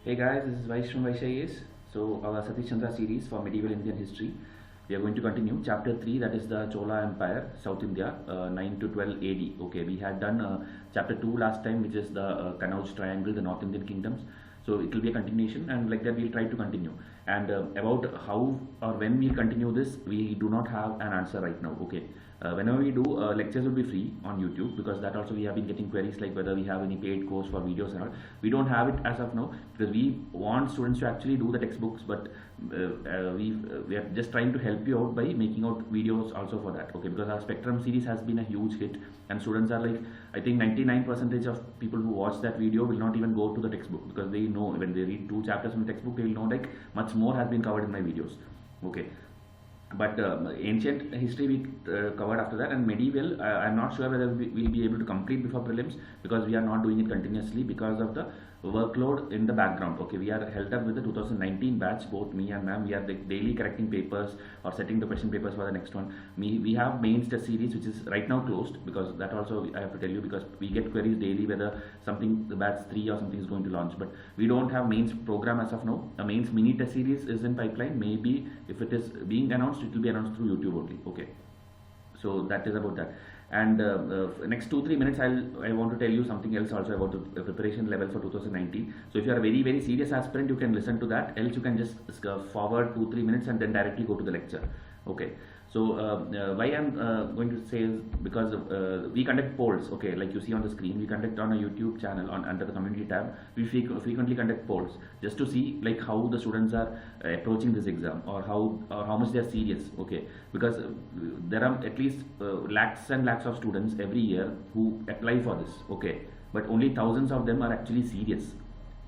Hey guys, this is Vysh from Vysh IAS. So our Satish series for medieval Indian history. We are going to continue chapter 3, that is the Chola Empire, South India, 9 to 12 AD. Okay, we had done chapter 2 last time, which is the Kannauj Triangle, the North Indian kingdoms. So it will be a continuation, and like that we'll try to continue. And about how or when we'll continue this, we do not have an answer right now. Okay, whenever we do, lectures will be free on YouTube, because that also we have been getting queries like whether we have any paid course for videos and all. We don't have it as of now, because we want students to actually do the textbooks, but we are just trying to help you out by making out videos also for that. Okay, because our Spectrum series has been a huge hit, and students are like, I think 99% of people who watch that video will not even go to the textbook, because they know when they read 2 chapters from the textbook, they will know like much more has been covered in my videos. Okay, but ancient history we covered after that, and medieval I'm not sure whether we'll be able to complete before prelims, because we are not doing it continuously because of the workload in the background. Okay, we are held up with the 2019 batch, both me and ma'am. We are like daily correcting papers or setting the question papers for the next one. We have mains test series, which is right now closed, because that also I have to tell you, because we get queries daily whether something, the batch 3 or something is going to launch, but we don't have mains program as of now. A mains mini test series is in pipeline. Maybe if it is being announced, it will be announced through YouTube only. Okay, so that is about that. And next 2-3 minutes I want to tell you something else also about the preparation level for 2019. So if you are a very serious aspirant, you can listen to that, else you can just forward 2-3 minutes and then directly go to the lecture. Okay, so why I'm going to say is because we conduct polls. Okay, like you see on the screen, we conduct on a YouTube channel on under the community tab. We frequently conduct polls just to see like how the students are approaching this exam, or how much they are serious. Okay, because there are at least lakhs and lakhs of students every year who apply for this. Okay, but only thousands of them are actually serious.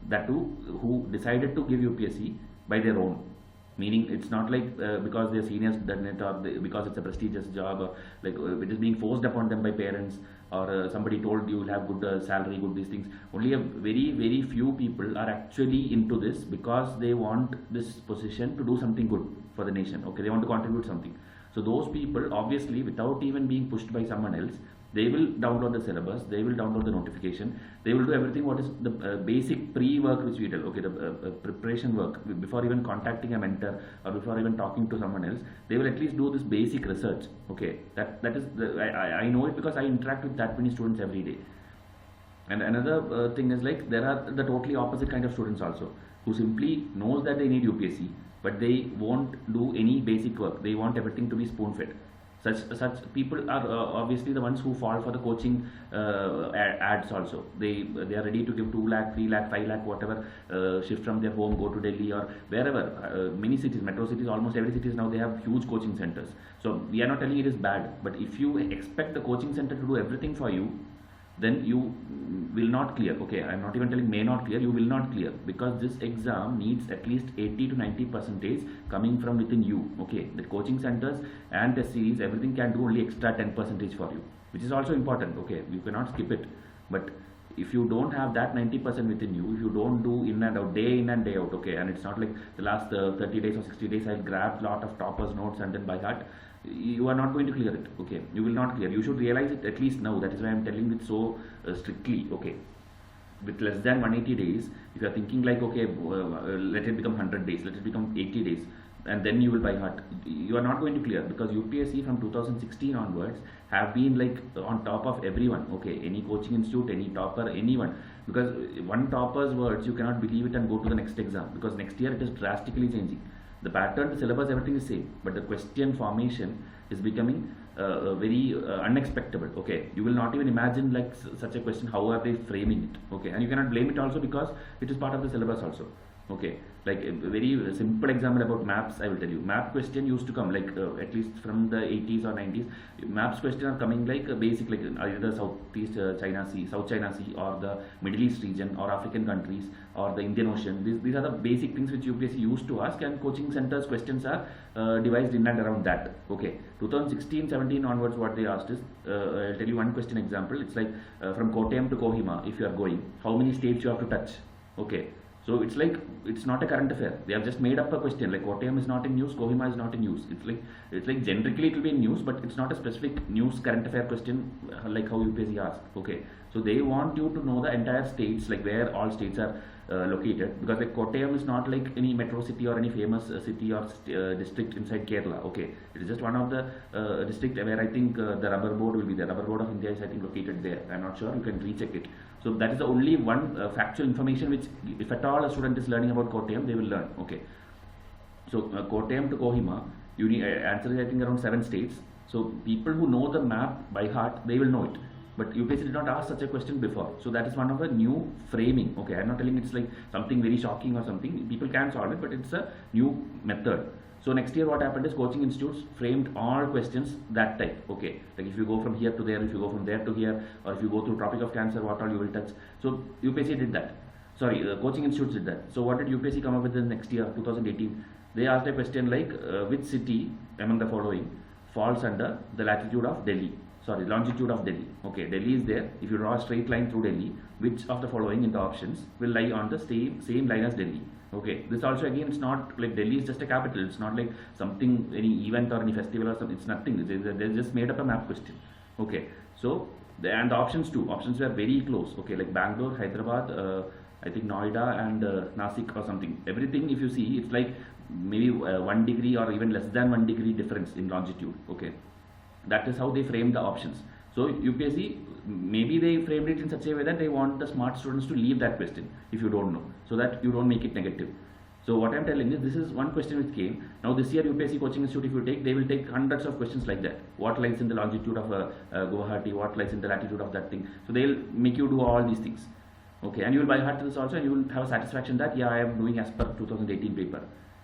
That too, who decided to give UPSC by their own. Meaning it's not like because their seniors done it, or because it's a prestigious job, or like it is being forced upon them by parents, or somebody told you will have good salary, good these things. Only a very few people are actually into this because they want this position to do something good for the nation. Okay, they want to contribute something. So those people, obviously, without even being pushed by someone else, they will download the syllabus, they will download the notification, they will do everything what is the basic pre-work which we tell. Okay, the preparation work before even contacting a mentor or before even talking to someone else. They will at least do this basic research. Okay, that is I know it, because I interact with that many students every day. And another thing is like there are the totally opposite kind of students also, who simply knows that they need UPSC, but they won't do any basic work. They want everything to be spoon fed. Such people are obviously the ones who fall for the coaching ads also. They are ready to give 2 lakh, 3 lakh, 5 lakh, whatever, shift from their home, go to Delhi or wherever. Many cities, metro cities, almost every cities now, they have huge coaching centers. So we are not telling it is bad, but if you expect the coaching center to do everything for you, then you will not clear. Okay, I'm not even telling may not clear, you will not clear, because this exam needs at least 80 to 90% coming from within you. Okay, the coaching centers and the series, everything can do only extra 10% for you, which is also important. Okay, you cannot skip it, but if you don't have that 90% within you, if you don't do in and out, day in and day out, okay, and it's not like the last 30 days or 60 days I'll grab lot of toppers notes and then by heart, you are not going to clear it. Okay, you will not clear. You should realize it at least now. That is why I'm telling it so strictly. Okay, with less than 180 days, if you are thinking like, okay, let it become 100 days, let it become 80 days, and then you will by heart, you are not going to clear, because UPSC from 2016 onwards have been like on top of everyone. Okay, any coaching institute, any topper, anyone, because one topper's words, you cannot believe it and go to the next exam, because next year it is drastically changing. The pattern, the syllabus, everything is same, but the question formation is becoming very unexpected. Okay, you will not even imagine like such a question, how are they framing it. Okay, and you cannot blame it also, because it is part of the syllabus also. Okay, like a very simple example about maps, I will tell you. Map question used to come like at least from the 80s or 90s. Maps question are coming like basic, like either Southeast China Sea, South China Sea, or the Middle East region, or African countries, or the Indian Ocean. These are the basic things which UPSC used to ask, and coaching centers questions are devised in and around that. Okay, 2016-17 onwards, what they asked is, I'll tell you one question example. It's like from Kottayam to Kohima, if you are going, how many states you have to touch. Okay, So it's like, it's not a current affair. They have just made up a question like Kottayam is not in news, Kohima is not in news. It's like generically it will be in news, but it's not a specific news current affair question like how UPSC asks. Okay, so they want you to know the entire states, like where all states are located, because like Kottayam is not like any metro city or any famous city or district inside Kerala. Okay, it is just one of the district where I think the rubber board will be there. Rubber board of India is I think located there. I'm not sure. You can recheck it. So that is the only one factual information which, if at all a student is learning about Kottayam, they will learn. Okay. So Kottayam to Kohima, you need answer is I think around 7 states. So people who know the map by heart, they will know it. But UPSC did not ask such a question before. So that is one of a new framing. Okay, I'm not telling it's like something very shocking or something. People can solve it, but it's a new method. So next year what happened is coaching institutes framed all questions that type. Okay, like if you go from here to there, if you go from there to here, or if you go through Tropic of Cancer, what all you will touch. So UPSC did that. Sorry, coaching institutes did that. So what did UPSC come up with in next year, 2018? They asked a question like which city among the following falls under the latitude of Delhi? Sorry, longitude of Delhi. Okay, Delhi is there. If you draw a straight line through Delhi, which of the following in the options will lie on the same line as Delhi? Okay, this also again, it's not like Delhi is just a capital. It's not like something, any event or any festival or something. It's nothing. They just made up a map question. Okay, so and the options too. Options were very close. Okay, like Bangalore, Hyderabad, I think Noida and Nasik or something. Everything, if you see, it's like maybe 1 degree or even less than 1 degree difference in longitude. Okay, that is how they framed the options. So UPSC, maybe they framed it in such a way that they want the smart students to leave that question if you don't know, so that you don't make it negative. So what I'm telling is, this is one question which came. Now this year UPSC coaching institute, if you take, they will take hundreds of questions like that. What lies in the longitude of Guwahati? What lies in the latitude of that thing? So they'll make you do all these things. Okay, and you will by heart this also, and you will have a satisfaction that yeah, I am doing as per 2018 paper.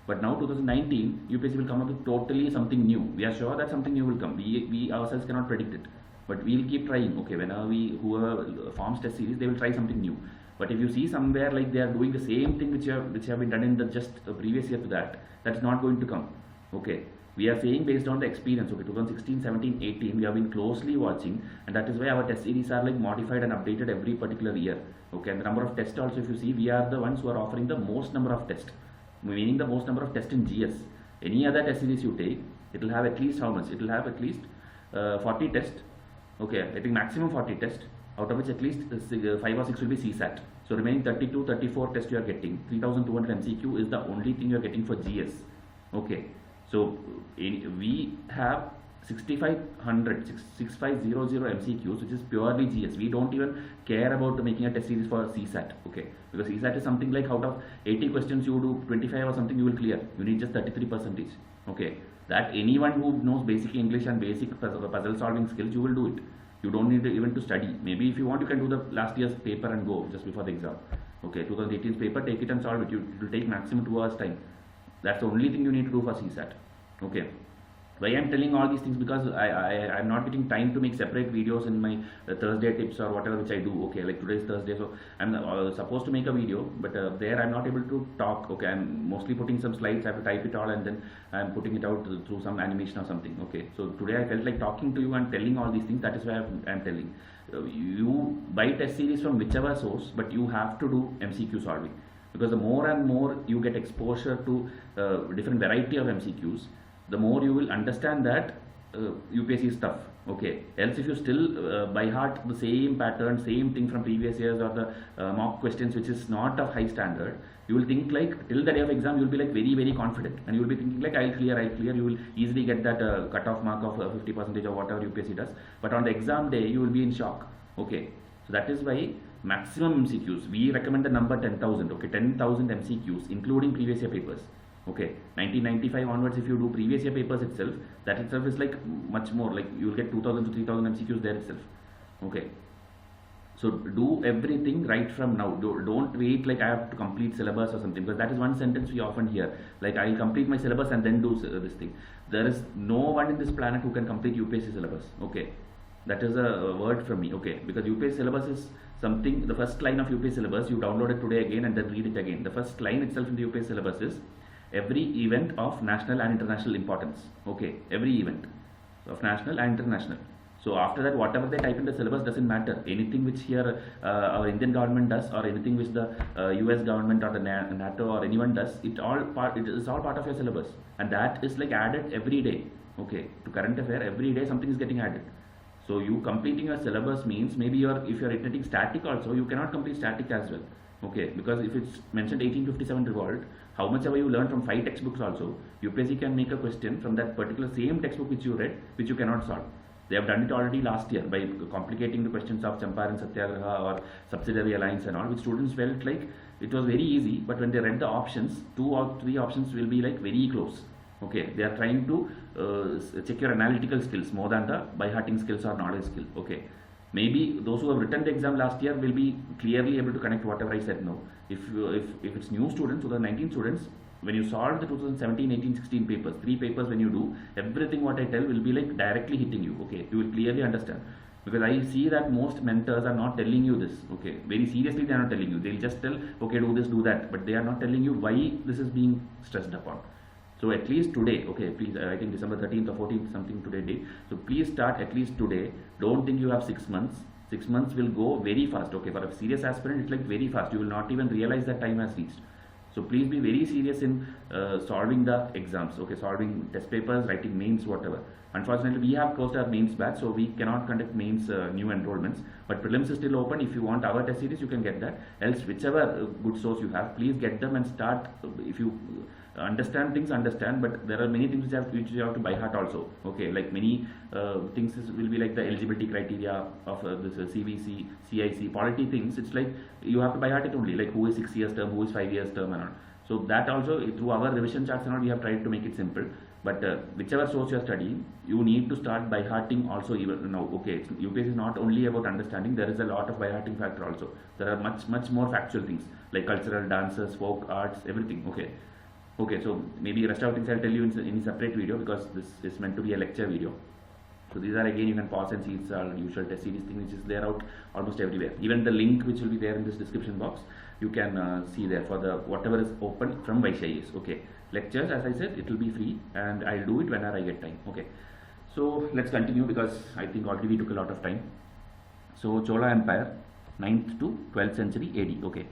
But now 2019, UPSC will come up with totally something new. We are sure that something new will come. We ourselves cannot predict it, but we'll keep trying. Okay, whenever whoever forms test series, they will try something new. But if you see somewhere like they are doing the same thing which have been done in the just previous year to that, that's not going to come. Okay, we are saying based on the experience. Okay, 2016, 17, 18, we have been closely watching, and that is why our test series are like modified and updated every particular year. Okay, and the number of tests also, if you see, we are the ones who are offering the most number of tests, meaning the most number of tests in GS. Any other test series you take, it will have at least how much? It will have at least 40 tests. Okay, I think maximum 40 tests, out of which at least 5 or 6 will be CSAT. So remaining 32, 34 tests you are getting. 3200 MCQ is the only thing you are getting for GS. Okay, so we have 6500 MCQs, which is purely GS. We don't even care about making a test series for CSAT. Okay, because CSAT is something like out of 80 questions you do 25 or something you will clear. You need just 33%. Okay, that anyone who knows basic English and basic puzzle solving skills, you will do it. You don't need even to study. Maybe if you want, you can do the last year's paper and go just before the exam. Okay, 2018's paper, take it and solve it. It will take maximum 2 hours time. That's the only thing you need to do for CSAT. Okay. Why I'm telling all these things, because I'm not getting time to make separate videos in my Thursday tips or whatever which I do. Okay, like today is Thursday, so I'm supposed to make a video, but there I'm not able to talk. Okay, I'm mostly putting some slides. I have to type it all and then I'm putting it out through some animation or something. Okay, so today I felt like talking to you and telling all these things. That is why I'm telling you, buy test series from whichever source, but you have to do MCQ solving, because the more and more you get exposure to different variety of MCQs, the more you will understand that UPSC is tough. Okay, else if you still by heart the same pattern, same thing from previous years, or the mock questions which is not of high standard, you will think like till the day of exam you will be like very, very confident, and you will be thinking like I'll clear. You will easily get that cut-off mark of 50% or whatever UPSC does, but on the exam day you will be in shock. Okay, so that is why maximum MCQs, we recommend the number 10,000. Okay, 10,000 MCQs including previous year papers. Okay, 1995 onwards, if you do previous year papers itself, that itself is like much more, like you will get 2000 to 3000 MCQs there itself. Okay, so do everything right from now. Don't wait like I have to complete syllabus or something, because that is one sentence we often hear, like I'll complete my syllabus and then do this thing. There is no one in this planet who can complete UPSC syllabus. Okay, that is a word from me. Okay, because UPSC syllabus is something, the first line of UPSC syllabus, you download it today again and then read it again. The first line itself in the UPSC syllabus is every event of national and international importance. Okay, every event of national and international. So after that, whatever they type in the syllabus doesn't matter. Anything which here our Indian government does, or anything which the US government or the NATO or anyone does, it is all part of your syllabus, and that is like added every day. Okay, to current affair, every day something is getting added. So you completing your syllabus means maybe if you're taking static also, you cannot complete static as well. Okay, because if it's mentioned 1857 revolt, how much ever you learn from 5 textbooks also, UPSC can make a question from that particular same textbook which you read, which you cannot solve. They have done it already last year by complicating the questions of Champaran Satyagraha or subsidiary alliance and all, which students felt like it was very easy, but when they read the options, 2 or 3 options will be like very close. Okay, they are trying to check your analytical skills more than the by-hearting skills or knowledge skill. Okay, maybe those who have written the exam last year will be clearly able to connect whatever I said now. If it's new students, 2019 students, when you solve the 2017, 18, 16 papers, 3 papers when you do, everything what I tell will be like directly hitting you. Okay, you will clearly understand. Because I see that most mentors are not telling you this. Okay, very seriously they are not telling you. They'll just tell, okay, do this, do that, but they are not telling you why this is being stressed upon. So at least today, okay, please, I think December 13th or 14th something today date. So please start at least today. Don't think you have 6 months. 6 months will go very fast. Okay, for a serious aspirant, it's like very fast. You will not even realize that time has reached. So please be very serious in solving the exams. Okay, solving test papers, writing mains, whatever. Unfortunately, we have closed our mains batch, so we cannot conduct mains new enrollments. But prelims is still open. If you want our test series, you can get that. Else, whichever good source you have, please get them and start. If you understand things, understand. But there are many things which you have to by heart also. Okay, like many things will be like the eligibility criteria of this CVC, CIC, polity things. It's like you have to by heart it only. Like who is 6 years term, who is 5 years term, and all. So that also through our revision charts and all, we have tried to make it simple. But whichever source you are studying, you need to start by hearting also even now. Okay, UPSC is not only about understanding, there is a lot of by hearting factor also. There are much more factual things like cultural, dances, folk, arts, everything. Okay, so maybe rest of things I'll tell you in a separate video, because this is meant to be a lecture video. So these are, again, you can pause and see, it's our usual test series thing which is there out almost everywhere. Even the link which will be there in this description box, you can see there for the whatever is open from Vysh IAS. Okay, lectures, as I said, it will be free and I'll do it whenever I get time. Okay, so let's continue, because I think already we took a lot of time. So Chola Empire, 9th to 12th century AD. Okay,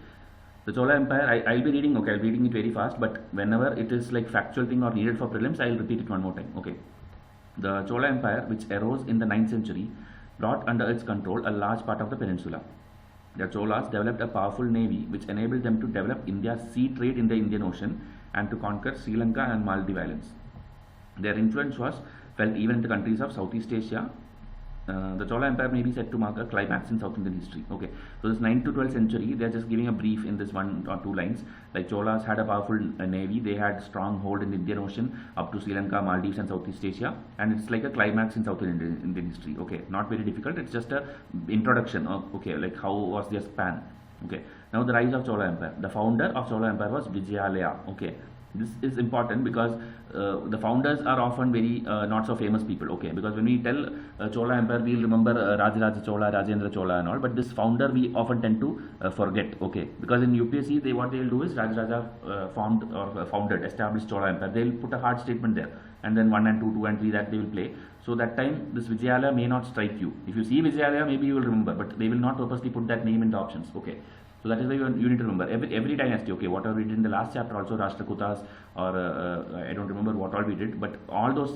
the Chola Empire, I'll be reading. Okay, I'll be reading it very fast, but whenever it is like factual thing or needed for prelims, I'll repeat it one more time. Okay, the Chola Empire, which arose in the 9th century, brought under its control a large part of the peninsula. The Cholas developed a powerful navy which enabled them to develop India's sea trade in the Indian Ocean and to conquer Sri Lanka and Maldives Islands. Their influence was felt even in the countries of Southeast Asia. The Chola Empire may be said to mark a climax in South Indian history. Okay, so this 9th to 12th century, they are just giving a brief in this 1 or 2 lines. Like Cholas had a powerful navy, they had strong hold in the Indian Ocean up to Sri Lanka, Maldives and Southeast Asia, and it's like a climax in South Indian history. Okay, not very difficult, it's just a introduction of, okay, like how was their span. Okay, now the rise of Chola Empire. The founder of Chola Empire was Vijayalaya. Okay, this is important because the founders are often very not so famous people. Okay, because when we tell Chola Empire, we'll remember Rajaraja Chola, Rajendra Chola and all, but this founder we often tend to forget. Okay, because in UPSC what they'll do is Rajaraja formed or founded, established Chola Empire. They'll put a hard statement there, and then 1 and 2, 2 and 3 that they will play. So that time this Vijayalaya may not strike you. If you see Vijayalaya, maybe you will remember, but they will not purposely put that name in the options. Okay, so that is why you need to remember every dynasty. Okay, whatever we did in the last chapter also, Rashtrakutas or I don't remember what all we did, but all those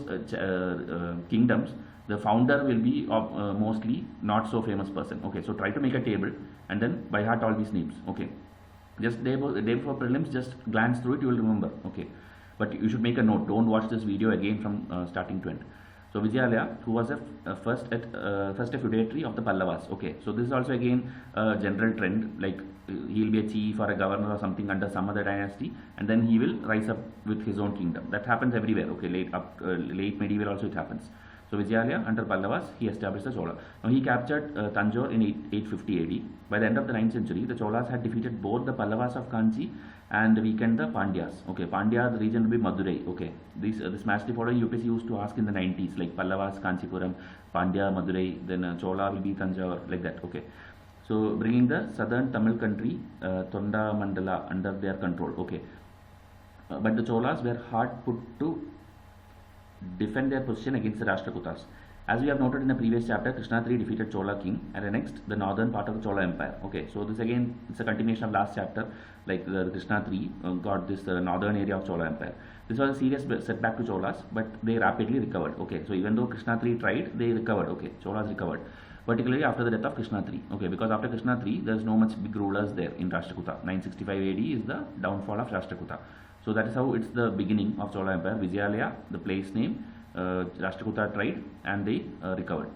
kingdoms, the founder will be mostly not so famous person. Okay, so try to make a table and then by heart all these names. Okay, just day before prelims, just glance through it, you will remember. Okay, but you should make a note. Don't watch this video again from starting to end. So Vijayalaya, who was first a feudatory of the Pallavas. Okay, so this is also again a general trend, like he will be a chief or a governor or something under some other dynasty, and then he will rise up with his own kingdom. That happens everywhere. Okay, late medieval also it happens. So Vijayalaya under Pallavas, he established the Chola. Now he captured Tanjore in 850 AD. By the end of the 9th century, the Cholas had defeated both the Pallavas of Kanchi and weakened the Pandyas. Okay, Pandya, the region will be Madurai. Okay, this match the following UPSC used to ask in the 90s, like Pallavas, Kanchipuram, Pandya, Madurai, then Chola will be Tanjore, like that. Okay, so bringing the southern Tamil country, Tonda Mandala, under their control. Okay, but the Cholas were hard put to defend their position against the Rashtrakutas. As we have noted in the previous chapter, Krishna III defeated Chola king, and the next, the northern part of the Chola empire. Okay, so this again, it's a continuation of last chapter, like the Krishna III got this northern area of Chola empire. This was a serious setback to Cholas, but they rapidly recovered. Okay, so even though Krishna III tried, they recovered. Okay, Cholas recovered, particularly after the death of Krishna III. Okay, because after Krishna III, there's no much big rulers there in Rashtrakuta. 965 AD is the downfall of Rashtrakuta. So that is how it's the beginning of Chola empire. Vijayalaya, the place name, Rashtrakuta tried, and they recovered.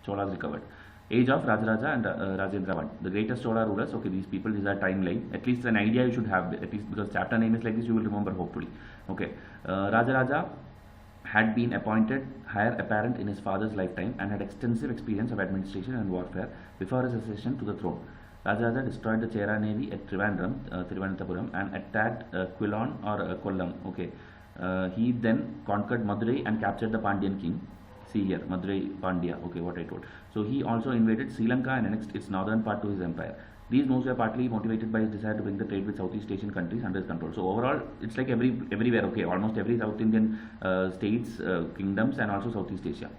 Cholas recovered. Age of Rajaraja and Rajendra I, the greatest Chola rulers. Okay, these people, these are timeline. At least an idea you should have. At least because chapter name is like this, you will remember hopefully. Okay, Rajaraja had been appointed heir apparent in his father's lifetime and had extensive experience of administration and warfare before his accession to the throne. Rajaraja destroyed the Chera navy at Trivandrum, Thiruvananthapuram, and attacked Quilon or Kollam. Okay, he then conquered Madurai and captured the Pandyan king. See here, Madurai Pandya. Okay, what I told. So he also invaded Sri Lanka and annexed its northern part to his empire. These moves were partly motivated by his desire to bring the trade with Southeast Asian countries under his control. So overall, it's like everywhere. Okay, almost every South Indian states, kingdoms, and also Southeast Asia.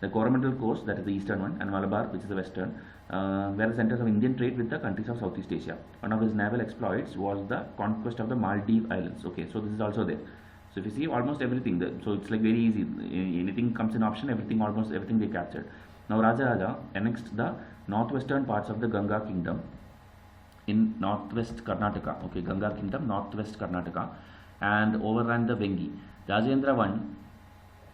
The Coromandel coast, that is the eastern one, and Malabar, which is the western, were the centers of Indian trade with the countries of Southeast Asia. One of his naval exploits was the conquest of the Maldive Islands. Okay, so this is also there. So if you see almost everything, so it's like very easy. Anything comes in option, almost everything they captured. Now Rajaraja annexed the northwestern parts of the Ganga kingdom in northwest Karnataka. Okay, Ganga kingdom, northwest Karnataka, and overran the Vengi. Rajendra I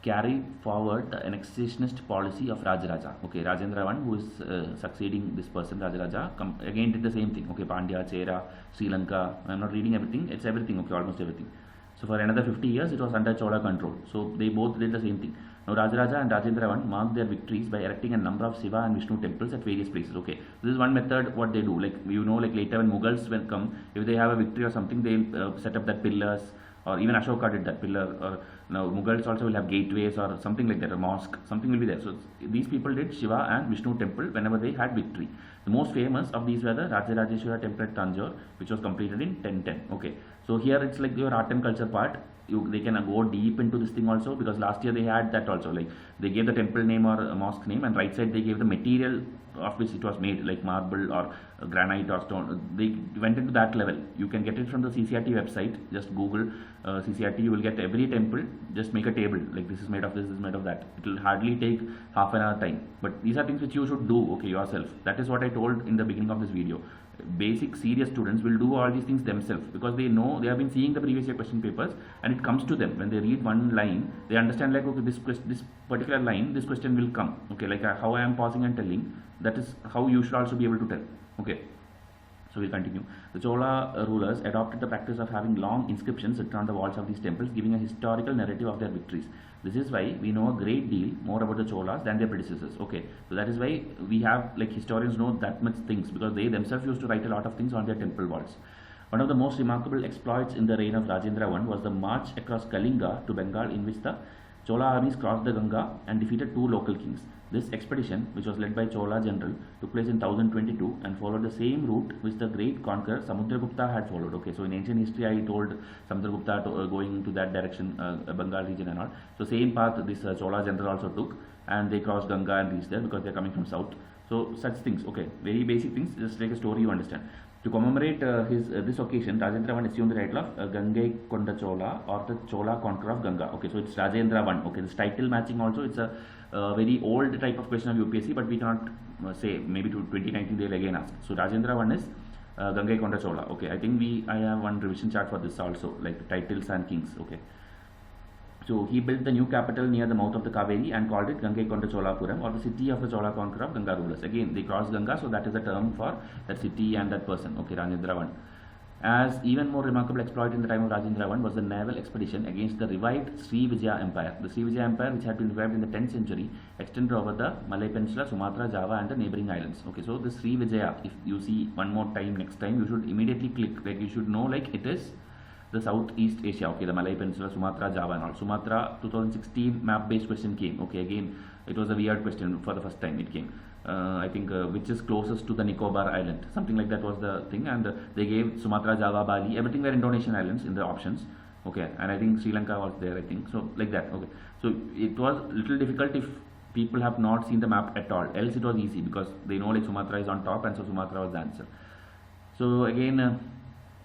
carried forward the annexationist policy of Rajaraja. Okay, Rajendra I, who is succeeding this person, Rajaraja, again did the same thing. Okay, Pandya, Chera, Sri Lanka. I'm not reading everything. It's everything. Okay, almost everything. So for another 50 years, it was under Chola control. So they both did the same thing. Now Rajaraja and Rajendra I marked their victories by erecting a number of Shiva and Vishnu temples at various places. Okay, this is one method what they do. Like like later when Mughals will come, if they have a victory or something, they'll set up that pillars, or even Ashoka did that pillar. Or now Mughals also will have gateways or something like that, a mosque, something will be there. So these people did Shiva and Vishnu temple whenever they had victory. The most famous of these were the Rajarajeshwara temple at Tanjore, which was completed in 1010. Okay, so here it's like your art and culture part. They can go deep into this thing also, because last year they had that also. Like they gave the temple name or a mosque name, and right side they gave the material of which it was made, like marble or granite or stone. They went into that level. You can get it from the CCRT website. Just Google CCRT. You will get every temple. Just make a table. Like this is made of this, this is made of that. It will hardly take half an hour time. But these are things which you should do. Okay, yourself. That is what I told in the beginning of this video. Basic serious students will do all these things themselves, because they know, they have been seeing the previous year question papers, and it comes to them when they read one line. They understand like, okay, this particular line, this question will come. Okay, like how I am pausing and telling, that is how you should also be able to tell. Okay, so we'll continue. The Chola rulers adopted the practice of having long inscriptions written on the walls of these temples, giving a historical narrative of their victories. This is why we know a great deal more about the Cholas than their predecessors. Okay, so that is why we have, like, historians know that much things, because they themselves used to write a lot of things on their temple walls. One of the most remarkable exploits in the reign of Rajendra I was the march across Kalinga to Bengal, in which the Chola armies crossed the Ganga and defeated two local kings. This expedition, which was led by Chola general, took place in 1022 and followed the same route which the great conqueror Samudragupta had followed. Okay, so in ancient history I told Samudragupta going to that direction, Bengal region and all. So same path this Chola general also took, and they crossed Ganga and reached there because they are coming from south. So such things, okay, very basic things, just like a story you understand. To commemorate this occasion, Rajendra I assumed the title of Gangai Konda Chola, or the Chola conqueror of Ganga. Okay, so it's Rajendra I. Okay, this title matching also, it's a very old type of question of UPSC, but we cannot say, maybe to 2019 they will again ask. So Rajendra I is Gangai Konda Chola. Okay, I think I have one revision chart for this also, like titles and kings. Okay. So he built the new capital near the mouth of the Kaveri and called it Gangai Konda Cholapuram, or the city of the Chola conqueror of Ganga rulers. Again, they crossed Ganga, so that is the term for that city and that person. Okay, Rajendra I. As even more remarkable exploit in the time of Rajendra I was the naval expedition against the revived Sri Vijaya Empire. The Sri Vijaya Empire, which had been revived in the 10th century, extended over the Malay Peninsula, Sumatra, Java, and the neighboring islands. Okay, so the Sri Vijaya, if you see one more time next time, you should immediately click, like you should know, like it is the Southeast Asia. Okay, the Malay Peninsula, Sumatra, Java, and all. Sumatra 2016 map based question came. Okay, again it was a weird question for the first time it came. I think which is closest to the Nicobar island, something like that was the thing, and they gave Sumatra, Java, Bali, everything were Indonesian islands in the options. Okay, and I think Sri Lanka was there, I think, so like that. Okay, so it was little difficult if people have not seen the map at all. Else it was easy because they know like Sumatra is on top, and so Sumatra was the answer. So again,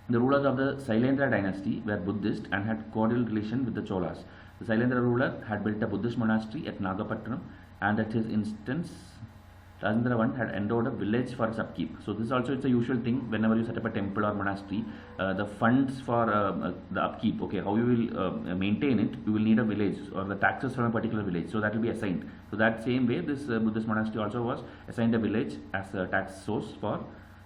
the rulers of the Sailendra dynasty were Buddhist and had cordial relation with the Cholas. The Sailendra ruler had built a Buddhist monastery at Nagapattinam, and at his instance, Rajendra I had endowed a village for its upkeep. So this also it's a usual thing whenever you set up a temple or monastery, the funds for the upkeep, okay, how you will maintain it, you will need a village or the taxes from a particular village. So that will be assigned. So that same way, this Buddhist monastery also was assigned a village as a tax source for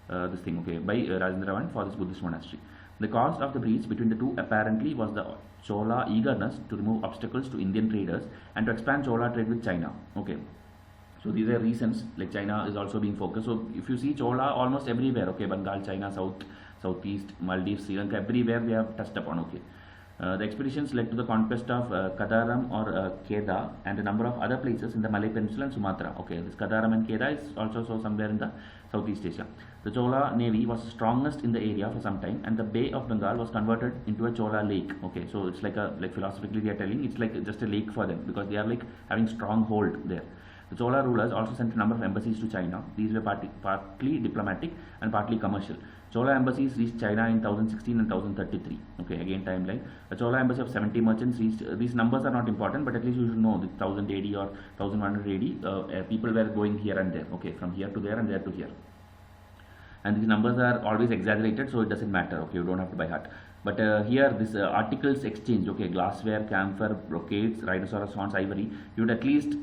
this thing, okay, by Rajendra I for this Buddhist monastery. The cause of the breach between the two apparently was the Chola eagerness to remove obstacles to Indian traders and to expand Chola trade with China. Okay. So these are reasons, like China is also being focused. So if you see Chola almost everywhere, okay, Bengal, China, Southeast, Maldives, Sri Lanka, everywhere they have touched upon, okay. The expeditions led to the conquest of Kadaram or Kedah and a number of other places in the Malay Peninsula and Sumatra. Okay, this Kadaram and Kedah is also somewhere in the Southeast Asia. The Chola navy was strongest in the area for some time, and the Bay of Bengal was converted into a Chola lake. Okay, so it's like philosophically they are telling it's like just a lake for them because they are like having strong hold there. The Chola rulers also sent a number of embassies to China. These were partly diplomatic and partly commercial. Chola embassies reached China in 1016 and 1033. Okay, again timeline. A Chola embassy of 70 merchants reached. These numbers are not important, but at least you should know the 1000 AD or 1100 AD. People were going here and there. Okay, from here to there and there to here. And these numbers are always exaggerated, so it doesn't matter. Okay, you don't have to by heart. But here, this articles exchange, okay, glassware, camphor, brocades, rhinoceros horns, ivory, you would at least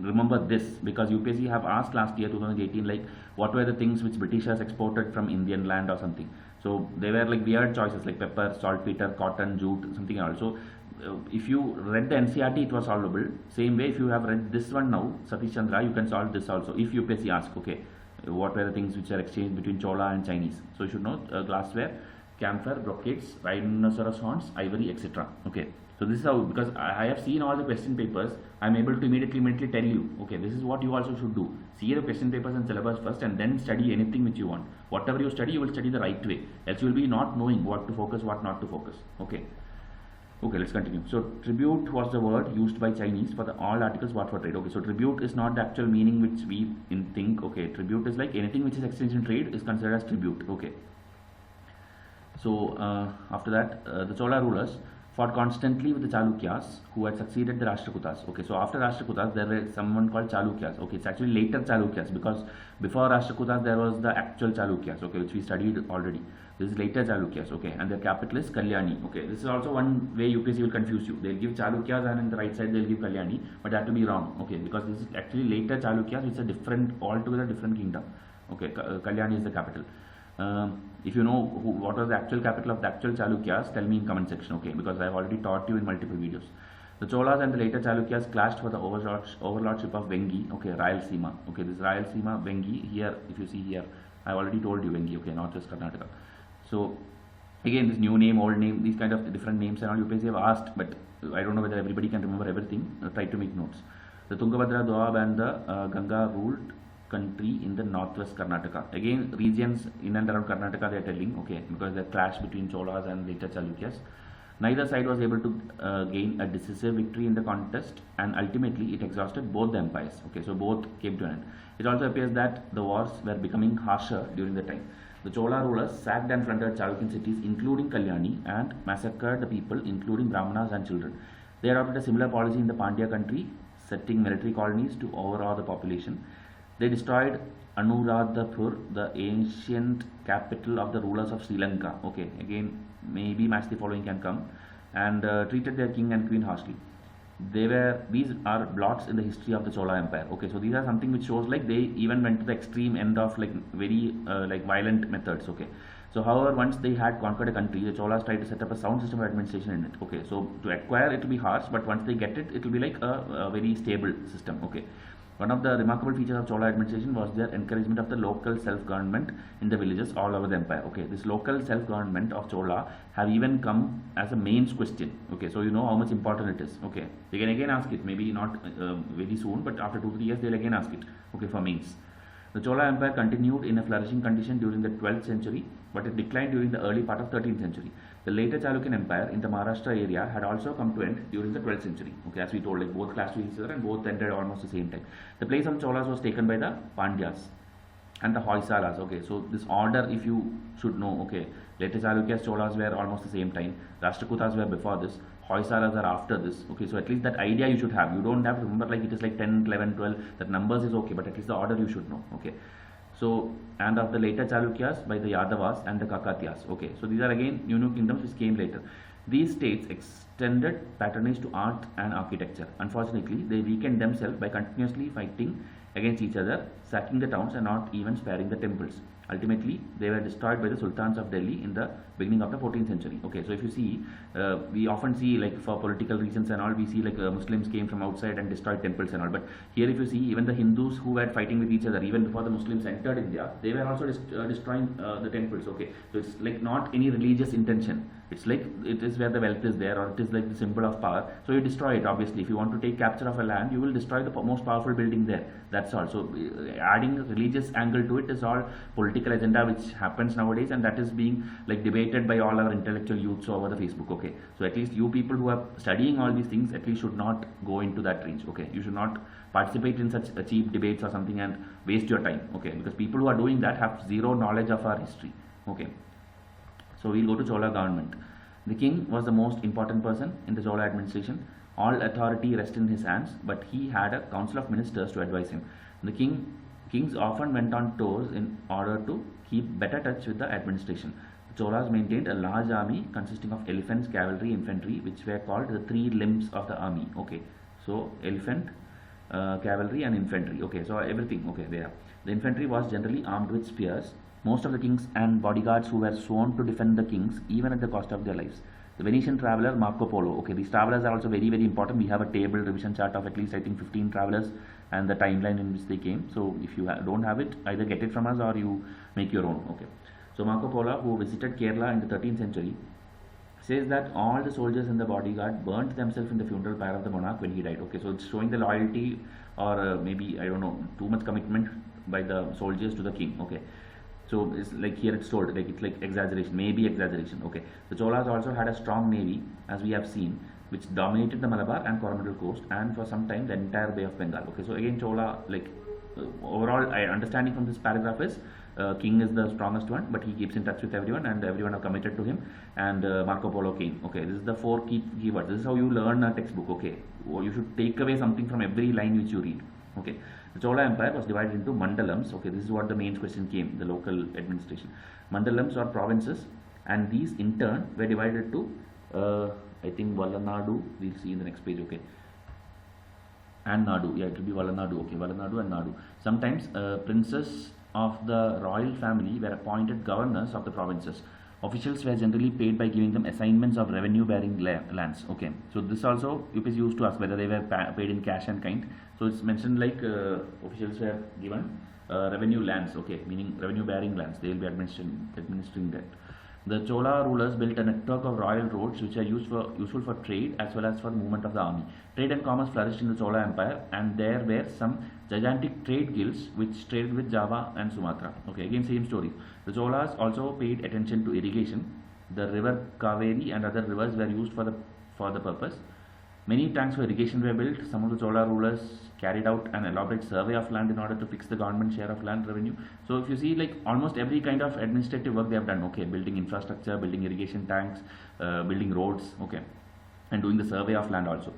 remember this because UPSC have asked last year 2018 like what were the things which Britishers exported from Indian land or something. So they were like weird choices like pepper, saltpeter, cotton, jute, something else. So if you read the NCRT, it was solvable. Same way, if you have read this one now, Satish Chandra, you can solve this also. If UPSC asks, okay, what were the things which are exchanged between Chola and Chinese? So you should know glassware, camphor, brocades, rhinoceros horns, ivory, etc. Okay. So this is how, because I have seen all the question papers, I am able to immediately tell you, okay, this is what you also should do. See the question papers and syllabus first and then study anything which you want. Whatever you study, you will study the right way. Else you will be not knowing what to focus, what not to focus. Okay. Okay, let's continue. So tribute was the word used by Chinese for the all articles bought for trade. Okay, so tribute is not the actual meaning which we think. Okay, tribute is like anything which is exchanged in trade is considered as tribute. Okay. So after that, the Chola rulers fought constantly with the Chalukyas who had succeeded the Rashtrakutas. Okay, so after Rashtrakutas there was someone called Chalukyas. Okay, it's actually later Chalukyas because before Rashtrakutas there was the actual Chalukyas. Okay, which we studied already. This is later Chalukyas. Okay, and their capital is Kalyani. Okay, this is also one way UPSC will confuse you. They'll give Chalukyas and in the right side they'll give Kalyani, but that will be wrong. Okay, because this is actually later Chalukyas, which is a different, altogether different kingdom. Okay, Kalyani is the capital. If you know what was the actual capital of the actual Chalukyas, tell me in comment section, okay, because I have already taught you in multiple videos. The Cholas and the later Chalukyas clashed for the overlordship of Vengi, okay, Rayalaseema. Okay, this Rayalaseema, Vengi, here, if you see here, I have already told you Vengi, okay, not just Karnataka. So, again, this new name, old name, these kind of different names and all UPSC have asked, but I don't know whether everybody can remember everything. Try to make notes. The Tungabhadra, Doab and the Ganga ruled country in the northwest Karnataka. Again, regions in and around Karnataka they are telling, okay, because the clash between Cholas and later Chalukyas. Neither side was able to gain a decisive victory in the contest, and ultimately it exhausted both the empires. Okay, so both came to an end. It also appears that the wars were becoming harsher during the time. The Chola rulers sacked and plundered Chalukyan cities, including Kalyani, and massacred the people, including Brahmanas and children. They adopted a similar policy in the Pandya country, setting military colonies to overawe the population. They destroyed Anuradhapur, the ancient capital of the rulers of Sri Lanka. Okay, again, maybe match the following can come, and treated their king and queen harshly. These are blots in the history of the Chola Empire. Okay, so these are something which shows like they even went to the extreme end of like very like violent methods. Okay, so however, once they had conquered a country, the Cholas tried to set up a sound system of administration in it. Okay, so to acquire it will be harsh, but once they get it, it will be like a very stable system. Okay. One of the remarkable features of Chola administration was their encouragement of the local self-government in the villages all over the empire. Okay, this local self-government of Chola have even come as a mains question. Okay, so you know how much important it is. Okay, they can again ask it, maybe not very soon, but after 2-3 years they'll again ask it. Okay, for mains. The Chola Empire continued in a flourishing condition during the 12th century, but it declined during the early part of 13th century. The later Chalukyan Empire in the Maharashtra area had also come to end during the 12th century. Okay, as we told, like both clashed to each other and both ended almost the same time. The place of Cholas was taken by the Pandyas and the Hoysalas. Okay, so this order, if you should know, okay, later Chalukyas, Cholas were almost the same time, Rashtrakutas were before this, Hoysalas are after this. Okay, so at least that idea you should have. You don't have to remember like it is like 10, 11, 12, that numbers is okay, but at least the order you should know. Okay, so and of the later Chalukyas by the Yadavas and the Kakatiyas. Okay, so these are again new kingdoms which came later. These states extended patronage to art and architecture. Unfortunately, they weakened themselves by continuously fighting against each other, sacking the towns and not even sparing the temples. Ultimately, they were destroyed by the sultans of Delhi in the beginning of the 14th century. Okay, so if you see, we often see like for political reasons and all, we see like Muslims came from outside and destroyed temples and all. But here, if you see, even the Hindus who were fighting with each other, even before the Muslims entered India, they were also destroying the temples. Okay, so it's like not any religious intention. It's like it is where the wealth is there, or it is like the symbol of power. So you destroy it. Obviously, if you want to take capture of a land, you will destroy the most powerful building there. That's all. So adding a religious angle to it is all political agenda which happens nowadays, and that is being like debated by all our intellectual youths over the Facebook. Okay, so at least you people who are studying all these things at least should not go into that range. Okay, you should not participate in such cheap debates or something and waste your time. Okay, because people who are doing that have zero knowledge of our history. Okay. So we'll go to Chola government. The king was the most important person in the Chola administration. All authority rested in his hands, but he had a council of ministers to advise him. The kings often went on tours in order to keep better touch with the administration. The Cholas maintained a large army consisting of elephants, cavalry, infantry, which were called the three limbs of the army. Okay, so elephant, cavalry, and infantry. Okay, so everything. Okay, there. The infantry was generally armed with spears. Most of the kings and bodyguards who were sworn to defend the kings, even at the cost of their lives. The Venetian traveler Marco Polo. Okay, these travelers are also very, very important. We have a table revision chart of at least I think 15 travelers and the timeline in which they came. So if you don't have it, either get it from us or you make your own. Okay. So Marco Polo, who visited Kerala in the 13th century, says that all the soldiers in the bodyguard burnt themselves in the funeral pyre of the monarch when he died. Okay, so it's showing the loyalty or maybe I don't know, too much commitment by the soldiers to the king. Okay. So it's like here it's told, like it's like exaggeration, maybe exaggeration. Okay. The Cholas also had a strong navy, as we have seen, which dominated the Malabar and Coromandel coast, and for some time the entire Bay of Bengal. Okay. So again, Chola, like overall, understanding from this paragraph is king is the strongest one, but he keeps in touch with everyone, and everyone are committed to him. And Marco Polo came. Okay. This is the four key keywords. This is how you learn a textbook. Okay. You should take away something from every line which you read. Okay. The Chola Empire was divided into mandalams. Okay, this is what the main question came, the local administration. Mandalams or provinces, and these in turn were divided to, I think, Valanadu. We'll see in the next page. Okay, and Nadu. Yeah, it will be Valanadu. Okay, Valanadu and Nadu. Sometimes princes of the royal family were appointed governors of the provinces. Officials were generally paid by giving them assignments of revenue-bearing lands. Okay, so this also it is used to ask whether they were paid in cash and kind. So it's mentioned like officials were given revenue lands. Okay, meaning revenue-bearing lands. They will be administering that. The Chola rulers built a network of royal roads which are useful for trade as well as for the movement of the army. Trade and commerce flourished in the Chola Empire, and there were some gigantic trade guilds which traded with Java and Sumatra. Okay, again same story. The Cholas also paid attention to irrigation. The river Kaveri and other rivers were used for the purpose. Many tanks for irrigation were built. Some of the Chola rulers carried out an elaborate survey of land in order to fix the government share of land revenue. So if you see, like almost every kind of administrative work they have done. Okay, building infrastructure, building irrigation tanks, building roads. Okay, and doing the survey of land also.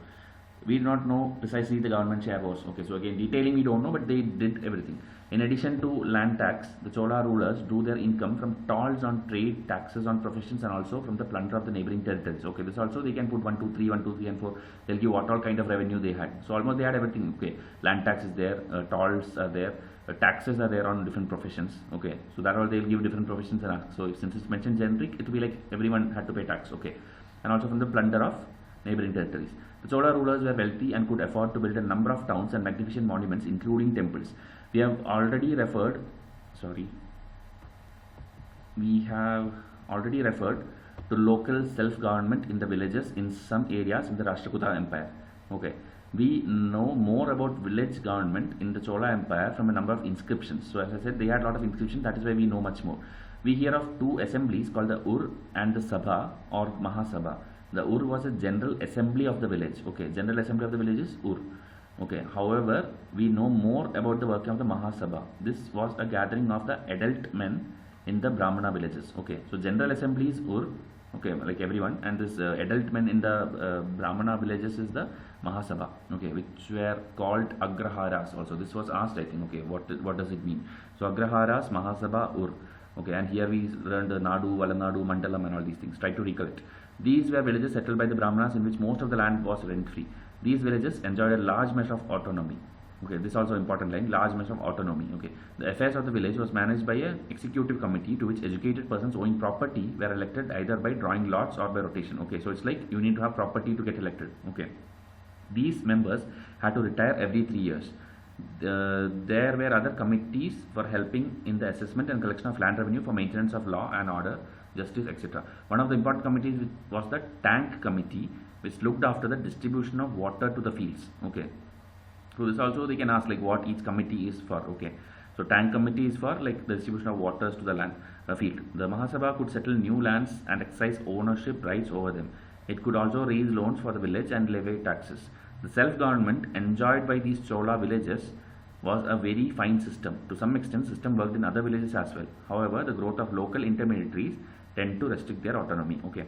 We do not know precisely the government share was. Okay, so again detailing we don't know, but they did everything. In addition to land tax, the Chola rulers drew their income from tolls on trade, taxes on professions, and also from the plunder of the neighboring territories. Okay, this also they can put 1, 2, 3, 1, 2, 3, and 4. They'll give what all kind of revenue they had. So almost they had everything. Okay, land tax is there, tolls are there, taxes are there on different professions. Okay, so that all they'll give different professions and ask. So since it's mentioned generic, it will be like everyone had to pay tax. Okay, and also from the plunder of neighboring territories. The Chola rulers were wealthy and could afford to build a number of towns and magnificent monuments, including temples. We have already referred to local self-government in the villages in some areas in the Rashtrakuta Empire. Okay, we know more about village government in the Chola Empire from a number of inscriptions. So as I said, they had a lot of inscriptions, that is why we know much more. We hear of two assemblies called the Ur and the Sabha or Mahasabha. The Ur was a general assembly of the village. Okay, general assembly of the village is Ur. Okay, however, we know more about the working of the Mahasabha. This was a gathering of the adult men in the Brahmana villages. Okay, so general assembly is Ur, okay, like everyone, and this adult men in the Brahmana villages is the Mahasabha, okay, which were called Agraharas also. This was asked, I think, okay, what does it mean? So Agraharas, Mahasabha, Ur, okay, and here we learned the Nadu, Valanadu, Mandalam and all these things. Try to recollect. These were villages settled by the Brahmanas in which most of the land was rent-free. These villages enjoyed a large measure of autonomy. Okay, this is also important line, large measure of autonomy. Okay, the affairs of the village was managed by an executive committee to which educated persons owning property were elected either by drawing lots or by rotation. Okay, so it's like you need to have property to get elected. Okay, these members had to retire every 3 years. There were other committees for helping in the assessment and collection of land revenue for maintenance of law and order, justice, etc. One of the important committees was the tank committee, which looked after the distribution of water to the fields. Okay, so this also they can ask like what each committee is for. Okay, so tank committee is for like the distribution of waters to the land field. The Mahasabha could settle new lands and exercise ownership rights over them. It could also raise loans for the village and levy taxes. The self-government enjoyed by these Chola villages was a very fine system. To some extent, system worked in other villages as well. However, the growth of local intermediaries tend to restrict their autonomy. Okay,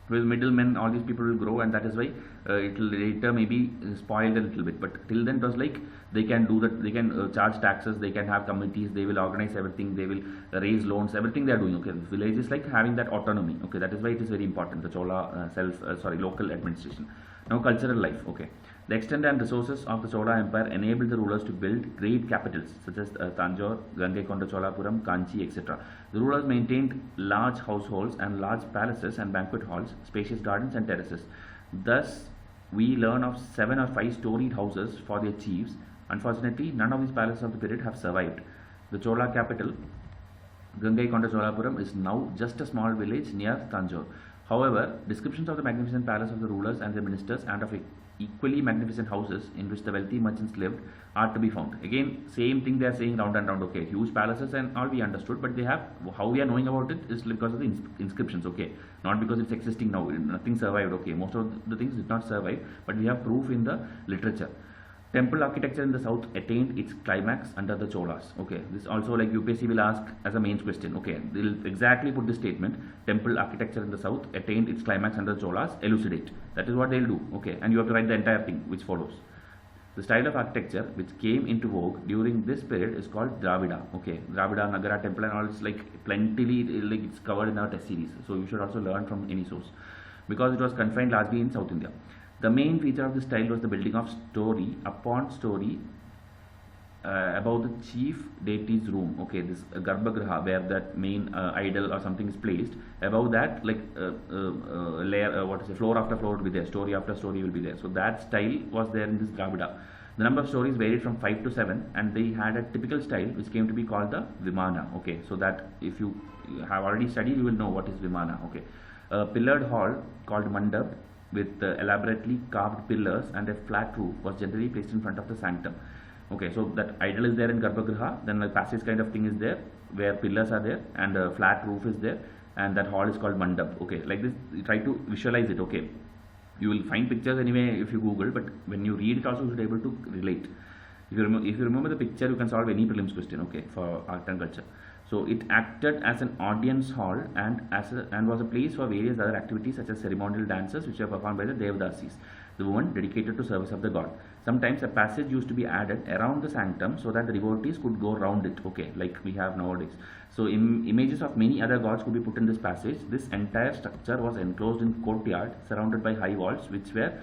with middlemen, all these people will grow, and that is why it will later maybe spoiled a little bit. But till then, it was like they can do that. They can charge taxes. They can have committees. They will organize everything. They will raise loans. Everything they are doing. Okay, the village is like having that autonomy. Okay, that is why it is very important. The Chola local administration. Now, cultural life. Okay, the extent and resources of the Chola Empire enabled the rulers to build great capitals such as Tanjore, Gangaikonda Cholapuram, Kanchi, etc. The rulers maintained large households and large palaces and banquet halls, spacious gardens and terraces. Thus, we learn of 7 or 5 storied houses for their chiefs. Unfortunately, none of these palaces of the period have survived. The Chola capital, Gangaikonda Cholapuram, is now just a small village near Tanjore. However, descriptions of the magnificent palace of the rulers and their ministers and of equally magnificent houses in which the wealthy merchants lived are to be found. Again, same thing they are saying round and round. Okay, huge palaces and all we understood, but they have, how we are knowing about it is because of the inscriptions. Okay, not because it's existing now. Nothing survived. Okay, most of the things did not survive, but we have proof in the literature. Temple architecture in the south attained its climax under the Cholas. Okay, this also like UPSC will ask as a mains question. Okay, they'll exactly put this statement: temple architecture in the south attained its climax under the Cholas. Elucidate. That is what they'll do. Okay, and you have to write the entire thing which follows. The style of architecture which came into vogue during this period is called Dravida. Okay, Dravida, Nagara temple and all is like plentifully like it's covered in our test series. So you should also learn from any source because it was confined largely in South India. The main feature of this style was the building of story upon story above the chief deity's room. Okay, this Garbhagriha where that main idol or something is placed. Above that, like floor after floor will be there, story after story will be there. So that style was there in this Dravida. The number of stories varied from 5 to 7, and they had a typical style which came to be called the Vimana. Okay, so that if you have already studied, you will know what is Vimana. Okay, a pillared hall called Mandap with elaborately carved pillars and a flat roof was generally placed in front of the sanctum. Okay, so that idol is there in Garbhagriha, then a passage kind of thing is there where pillars are there and a flat roof is there, and that hall is called Mandap. Okay, like this, you try to visualize it. Okay, you will find pictures anyway if you Google, but when you read it also you should be able to relate. If you remember the picture, you can solve any prelims question. Okay, for art and culture. So it acted as an audience hall and was a place for various other activities such as ceremonial dances which were performed by the Devdasis, the woman dedicated to service of the god. Sometimes a passage used to be added around the sanctum so that the devotees could go round it. Okay, like we have nowadays. So images of many other gods could be put in this passage. This entire structure was enclosed in courtyard surrounded by high walls which were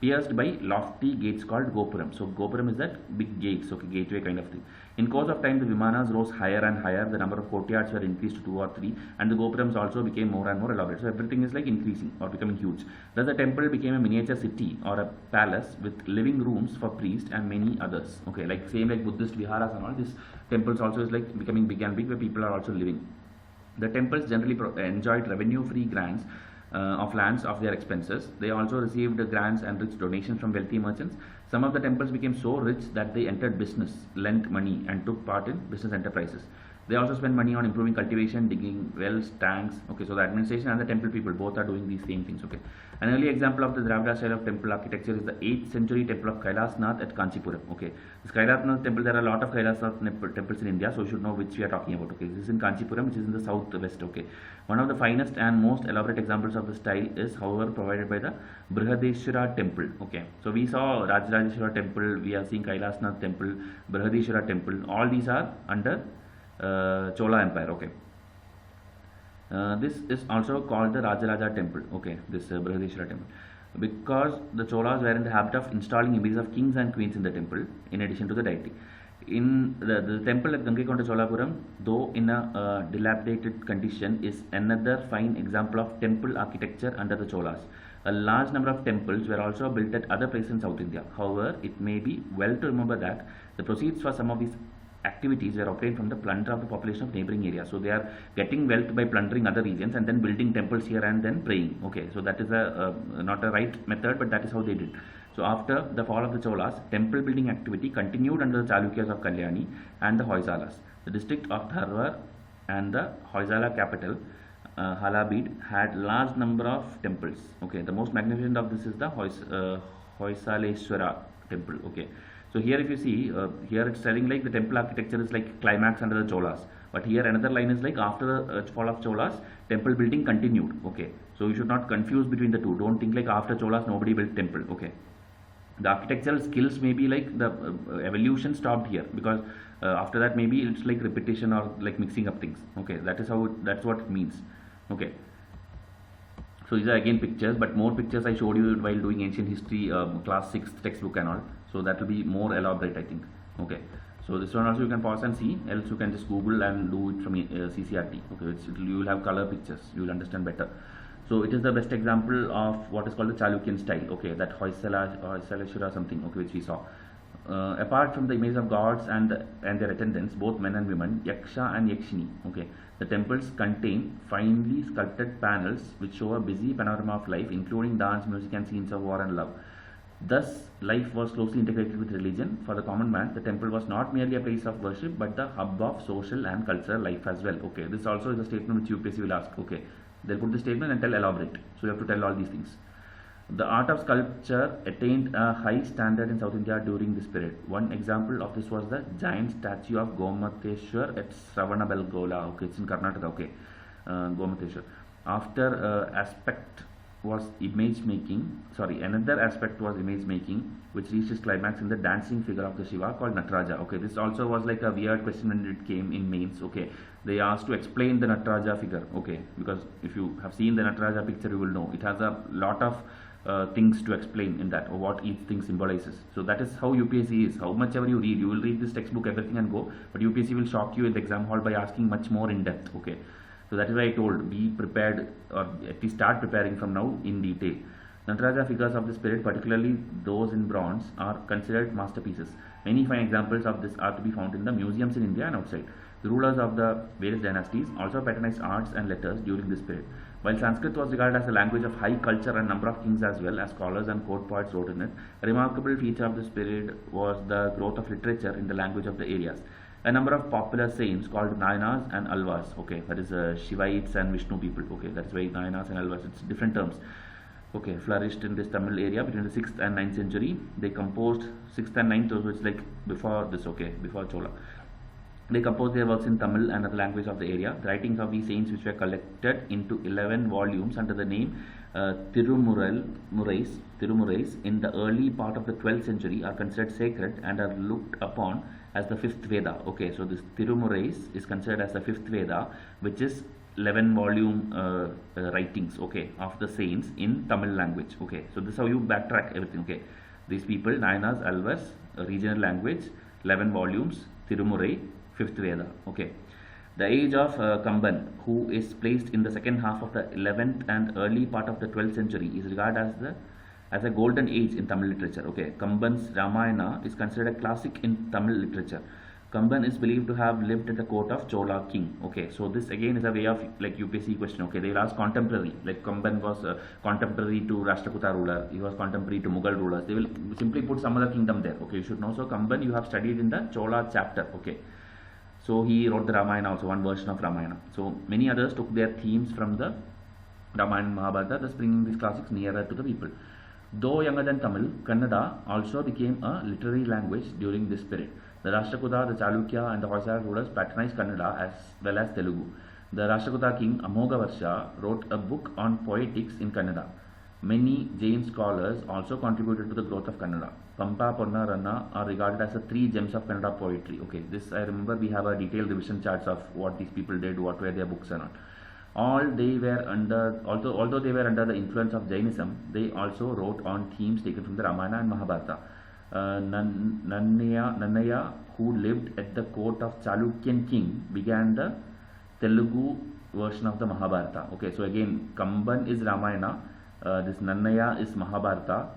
pierced by lofty gates called Gopuram. So Gopuram is that big gates, okay, gateway kind of thing. In course of time, the Vimanas rose higher and higher. The number of courtyards were increased to 2 or 3, and the Gopurams also became more and more elaborate. So everything is like increasing or becoming huge. Thus, the temple became a miniature city or a palace with living rooms for priests and many others. Okay, like same like Buddhist viharas and all. This temples also is like becoming big and big, where people are also living. The temples generally enjoyed revenue-free grants of lands of their expenses. They also received grants and rich donations from wealthy merchants. Some of the temples became so rich that they entered business, lent money, and took part in business enterprises. They also spend money on improving cultivation, digging wells, tanks. Okay, so the administration and the temple people both are doing these same things. Okay, an early example of the Dravida style of temple architecture is the 8th century temple of Kailasnath at Kanchipuram. Okay, this Kailasnath temple, there are a lot of Kailasnath temples in India, so you should know which we are talking about. Okay, this is in Kanchipuram, which is in the southwest. Okay, one of the finest and most elaborate examples of the style is, however, provided by the Brihadeshwara temple. Okay, so we saw Rajrajeshwara temple, we are seeing Kailasnath temple, Brihadeshwara temple. All these are under Chola Empire. Okay, this is also called the Rajaraja temple. Okay, this Brihadeshwara temple, because the Cholas were in the habit of installing images of kings and queens in the temple in addition to the deity. In the temple at Gangaikonda Cholapuram, though in a dilapidated condition, is another fine example of temple architecture under the Cholas. A large number of temples were also built at other places in South India. However, it may be well to remember that the proceeds for some of these activities were obtained from the plunder of the population of neighboring areas. So they are getting wealth by plundering other regions and then building temples here and then praying. Okay, so that is not a right method, but that is how they did. So after the fall of the Cholas, temple building activity continued under the Chalukyas of Kalyani and the Hoysalas. The district of Dharwar and the Hoysala capital, Halabid, had large number of temples. Okay, the most magnificent of this is the Hoysaleshwara temple. Okay, so here if you see, here it's telling like the temple architecture is like climax under the Cholas. But here another line is like after the fall of Cholas, temple building continued. Okay, so you should not confuse between the two. Don't think like after Cholas nobody built temple. Okay, the architectural skills may be like the evolution stopped here, because after that maybe it's like repetition or like mixing up things. Okay, that is how that's what it means. Okay, so these are again pictures, but more pictures I showed you while doing ancient history class 6 textbook and all, so that will be more elaborate, I think. Okay, so this one also you can pause and see, else you can just Google and do it from CCRT. Okay, you will have color pictures, you will understand better. So it is the best example of what is called the Chalukyan style. Okay, that Hoysaleshwara something. Okay, which we saw. Apart from the image of gods and their attendants, both men and women, Yaksha and Yakshini. Okay, the temples contain finely sculpted panels which show a busy panorama of life, including dance, music, and scenes of war and love. Thus, life was closely integrated with religion. For the common man, the temple was not merely a place of worship, but the hub of social and cultural life as well. Okay, this also is a statement which UPSC will ask. Okay, they'll put the statement and tell elaborate. So you have to tell all these things. The art of sculpture attained a high standard in South India during this period. One example of this was the giant statue of Gomateshwar at Sravanabelgola. Okay, it's in Karnataka. Okay, Gomateshwar. After aspect was image making. Sorry, another aspect was image making, which reached its climax in the dancing figure of the Shiva called Nataraja. Okay, this also was like a weird question when it came in mains. Okay, they asked to explain the Nataraja figure. Okay, because if you have seen the Nataraja picture, you will know it has a lot of things to explain in that, or what each thing symbolizes. So that is how UPSC is. How much ever you read, you will read this textbook, everything and go, but UPSC will shock you in the exam hall by asking much more in depth. Okay, so that is why I told, be prepared, or at least start preparing from now in detail. Nataraja figures of this period, particularly those in bronze, are considered masterpieces. Many fine examples of this are to be found in the museums in India and outside. The rulers of the various dynasties also patronized arts and letters during this period. While Sanskrit was regarded as a language of high culture, and number of kings as well as scholars and court poets wrote in it, a remarkable feature of this period was the growth of literature in the language of the areas. A number of popular saints called Nayanas and Alvas, okay, that is Shivaites and Vishnu people, okay, that's why Nayanas and Alvas, it's different terms, okay, flourished in this Tamil area between the 6th and 9th century. They composed 6th and 9th, so it's like before this, okay, before Chola. They composed their works in Tamil and the language of the area. The writings of these saints, which were collected into 11 volumes under the name Tirumurais in the early part of the 12th century, are considered sacred and are looked upon as the 5th Veda. Okay, so this Tirumurais is considered as the 5th Veda, which is 11 volume writings, okay, of the saints in Tamil language. Okay, so this is how you backtrack everything. Okay, these people, Nayanas, Alvas, regional language, 11 volumes, Tirumurai, 5th Veda. Okay, the age of Kamban, who is placed in the second half of the 11th and early part of the 12th century, is regarded as a golden age in Tamil literature. Okay, Kamban's Ramayana is considered a classic in Tamil literature. Kamban is believed to have lived at the court of Chola king. Okay, so this again is a way of like UPSC question. Okay, they will ask contemporary. Like Kamban was contemporary to Rashtrakuta ruler. He was contemporary to Mughal rulers. They will simply put some other kingdom there. Okay, you should know. So Kamban you have studied in the Chola chapter. Okay, so he wrote the Ramayana also, one version of Ramayana. So many others took their themes from the Ramayana and Mahabharata, thus bringing these classics nearer to the people. Though younger than Tamil, Kannada also became a literary language during this period. The Rashtrakuta, the Chalukya and the Hoysala rulers patronized Kannada as well as Telugu. The Rashtrakuta king Amogavarsha wrote a book on poetics in Kannada. Many Jain scholars also contributed to the growth of Kannada. Pampa, Ponna, Ranna are regarded as the three gems of Kannada poetry. Okay, this I remember we have a detailed revision charts of what these people did, what were their books and all. Although they were under the influence of Jainism, they also wrote on themes taken from the Ramayana and Mahabharata. Nannaya, who lived at the court of Chalukyan king, began the Telugu version of the Mahabharata. Okay, so again, Kamban is Ramayana, this Nannaya is Mahabharata.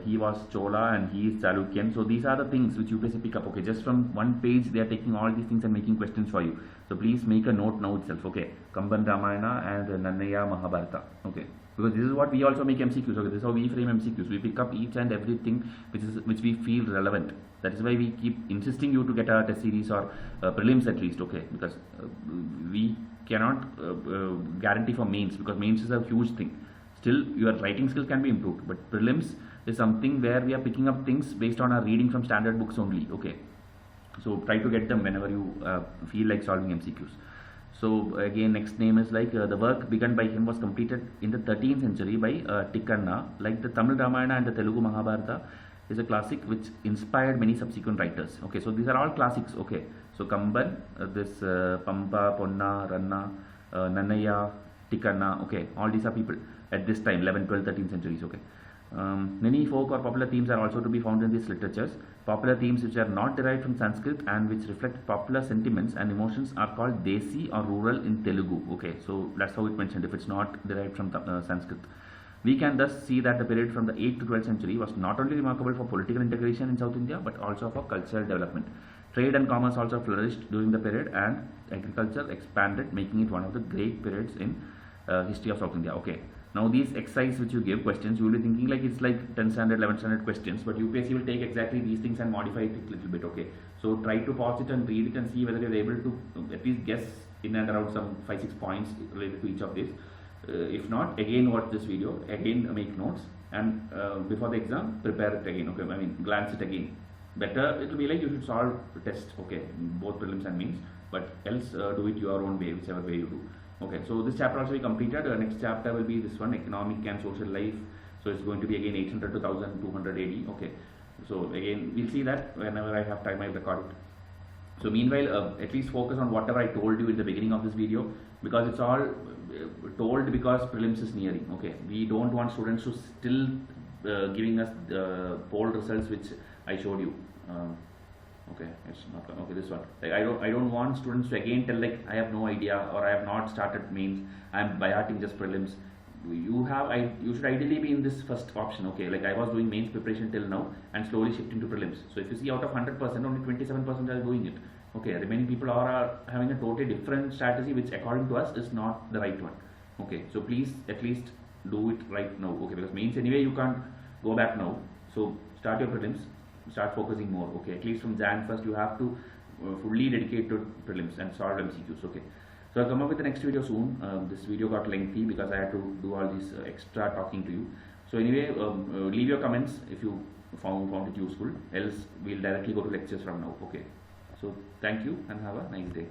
He was Chola and he is Chalukyan. So these are the things which you guys pick up. Okay, just from one page they are taking all these things and making questions for you. So please make a note now itself. Okay, Kamban Ramayana and Nannaya Mahabharata. Okay, because this is what we also make MCQs. Okay, this is how we frame MCQs. We pick up each and everything which we feel relevant. That is why we keep insisting you to get a test series or prelims at least. Okay, because we cannot guarantee for mains, because mains is a huge thing. Still, your writing skill can be improved, but prelims is something where we are picking up things based on our reading from standard books only. Okay, so try to get them whenever you feel like solving MCQs. So again, next name is like the work begun by him was completed in the 13th century by Tikkanna. Like the Tamil Ramayana and the Telugu Mahabharata is a classic which inspired many subsequent writers. Okay, so these are all classics. Okay, so Kamban, this Pampa, Ponna, Ranna, Nannaya, Tikkanna. Okay, all these are people at this time, 11th, 12th, 13th centuries. Okay. Many folk or popular themes are also to be found in these literatures. Popular themes which are not derived from Sanskrit and which reflect popular sentiments and emotions are called Desi or rural in Telugu. Okay, so that's how it mentioned if it's not derived from Sanskrit. We can thus see that the period from the 8th to 12th century was not only remarkable for political integration in South India but also for cultural development. Trade and commerce also flourished during the period and agriculture expanded, making it one of the great periods in history of South India. Okay. Now these exercise which you give questions, you will be thinking like it's like 10th standard, 11th standard questions, but UPSC will take exactly these things and modify it a little bit. Okay, so try to pause it and read it and see whether you're able to at least guess in and around some 5-6 points related to each of these. If not, again watch this video, again make notes, and before the exam prepare it again. Okay, I mean glance it again. Better it will be like you should solve tests. Okay, both prelims and mains, but else do it your own way, whichever way you do. Okay, so this chapter also we completed. Next chapter will be this one, economic and social life. So it's going to be again 800 to 1200 AD. Okay, so again we'll see that whenever I have time I'll record it. So meanwhile, at least focus on whatever I told you in the beginning of this video, because it's all told because prelims is nearing. Okay, we don't want students to still giving us the poll results which I showed you. Okay, it's not okay. This one, like I don't want students to again tell like I have no idea or I have not started mains. I'm by hearting just prelims. You should ideally be in this first option. Okay, like I was doing mains preparation till now and slowly shifting to prelims. So if you see out of 100%, only 27% are doing it. Okay, remaining people are having a totally different strategy, which according to us is not the right one. Okay, so please at least do it right now. Okay, because mains anyway you can't go back now. So start your prelims. Start focusing more. Okay, at least from Jan 1st you have to fully dedicate to prelims and solve MCQs. Okay, so I'll come up with the next video soon. This video got lengthy because I had to do all this extra talking to you. So anyway, leave your comments if you found it useful, else we'll directly go to lectures from now. Okay, so thank you and have a nice day.